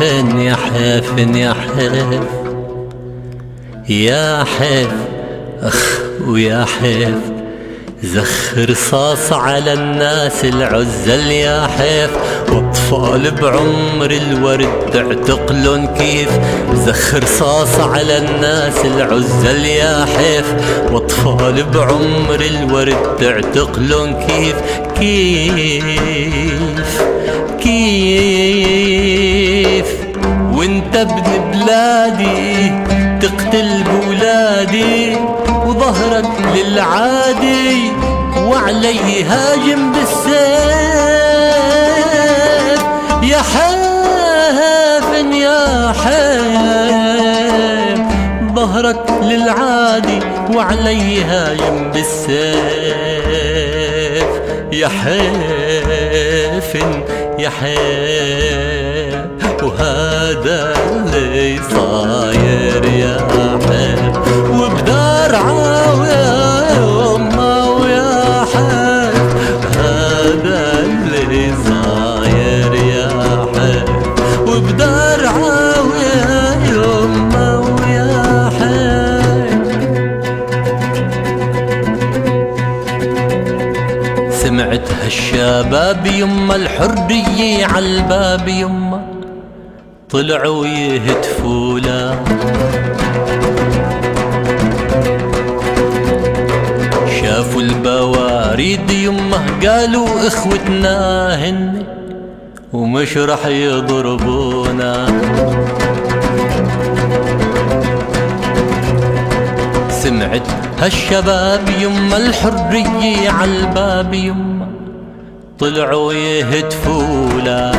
حيفن يا حيفن يا حيف يا حيف اخ ويا حيف، زخ رصاص على الناس العزل يا حيف، واطفال بعمر الورد تعتقلن كيف، زخ رصاص على الناس العزل يا حيف، واطفال بعمر الورد تعتقلن كيف كيف كيف، وانت ابن بلادي تقتل بولادي، وظهرك للعادي وعلي هاجم بالسيف يا حيفن يا حيف، ظهرك للعادي وعلي هاجم بالسيف يا حيفن يا حيف، وهذا اللي صاير يا حيف، وبدار عاوية وما ويا حيف، هذا اللي صاير يا حيف، وبدار عاوية وما ويا حيف. سمعت هالشباب يما الحرية عالباب يما، طلعوا يهتفوا له، شافوا البواريد يمه قالوا اخوتنا هن ومش رح يضربونا. سمعت هالشباب يما الحرية عالباب يما، طلعوا يهتفوا له،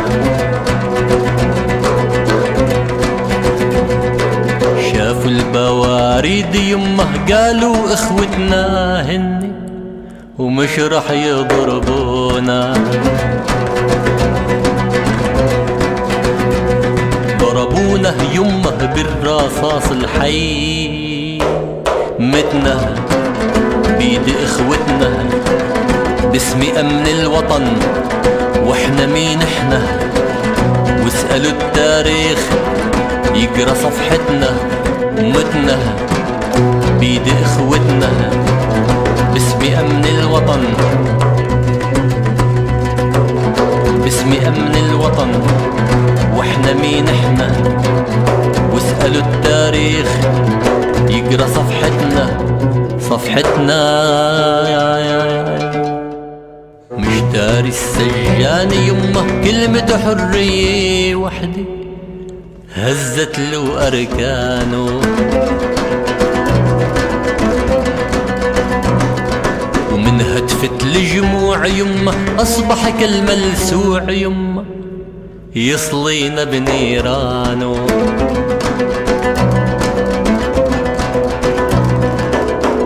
شافوا البواريد يمه قالوا اخوتنا هن ومش رح يضربونا. ضربونا يمه بالرصاص الحي، متنا بيد اخوتنا باسم امن الوطن، واحنا مين احنا؟ واسألوا التاريخ يقرا صفحتنا، ومتنا بيد اخوتنا باسم امن الوطن، باسم امن الوطن، واحنا مين احنا؟ واسألوا التاريخ يقرا صفحتنا، صفحتنا. مش داري السجان يمه كلمة حرية وحدي هزت له أركانه، ومن هتفة الجموع يمه أصبح كالملسوع يمه يصلينا بنيرانه.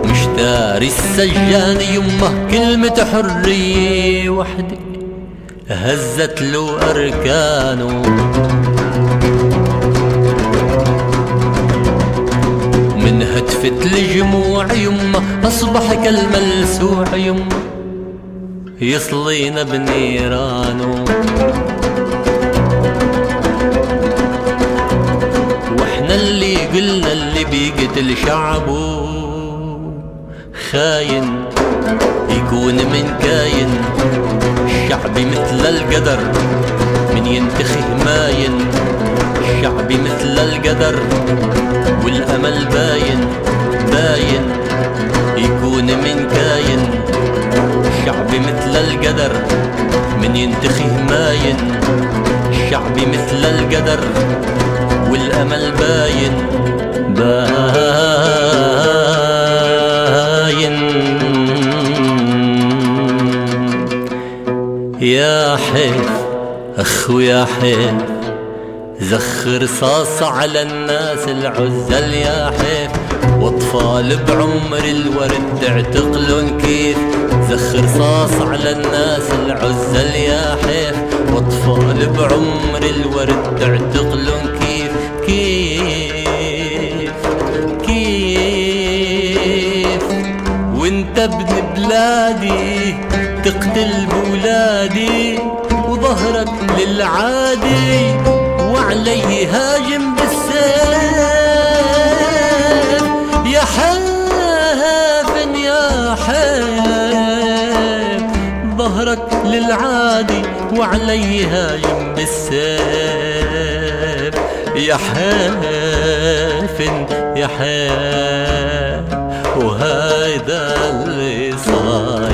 مش داري السجان يمه كلمة حرية وحدي هزت له أركانه، من هتفة الجموع يمه أصبح كالملسوع يمه يصلينا بنيرانه. واحنا اللي قلنا اللي بيقتل شعبه خاين يكون من كاين، الشعبي مثل القدر من ينتخي ماين، الشعبي مثل القدر والأمل باين باين يكون من كاين، الشعبي مثل القدر من ينتخي ماين، الشعبي مثل القدر والأمل باين باين. يا حيف أخ ويا حيف، زخ رصاص على الناس العزل يا حيف، واطفال بعمر الورد تعتقلن كيف، زخ رصاص على الناس العزل يا حيف، واطفال بعمر الورد تعتقلن كيف كيف كيف، وانت ابن بلادي تقتل بولادي، وظهرك للعادي وعلي هاجم بالسيف. يا حافن يا حيف ظهرك للعادي وعلي هاجم بالسيف. يا حافن يا حيف وهيدا اللي صار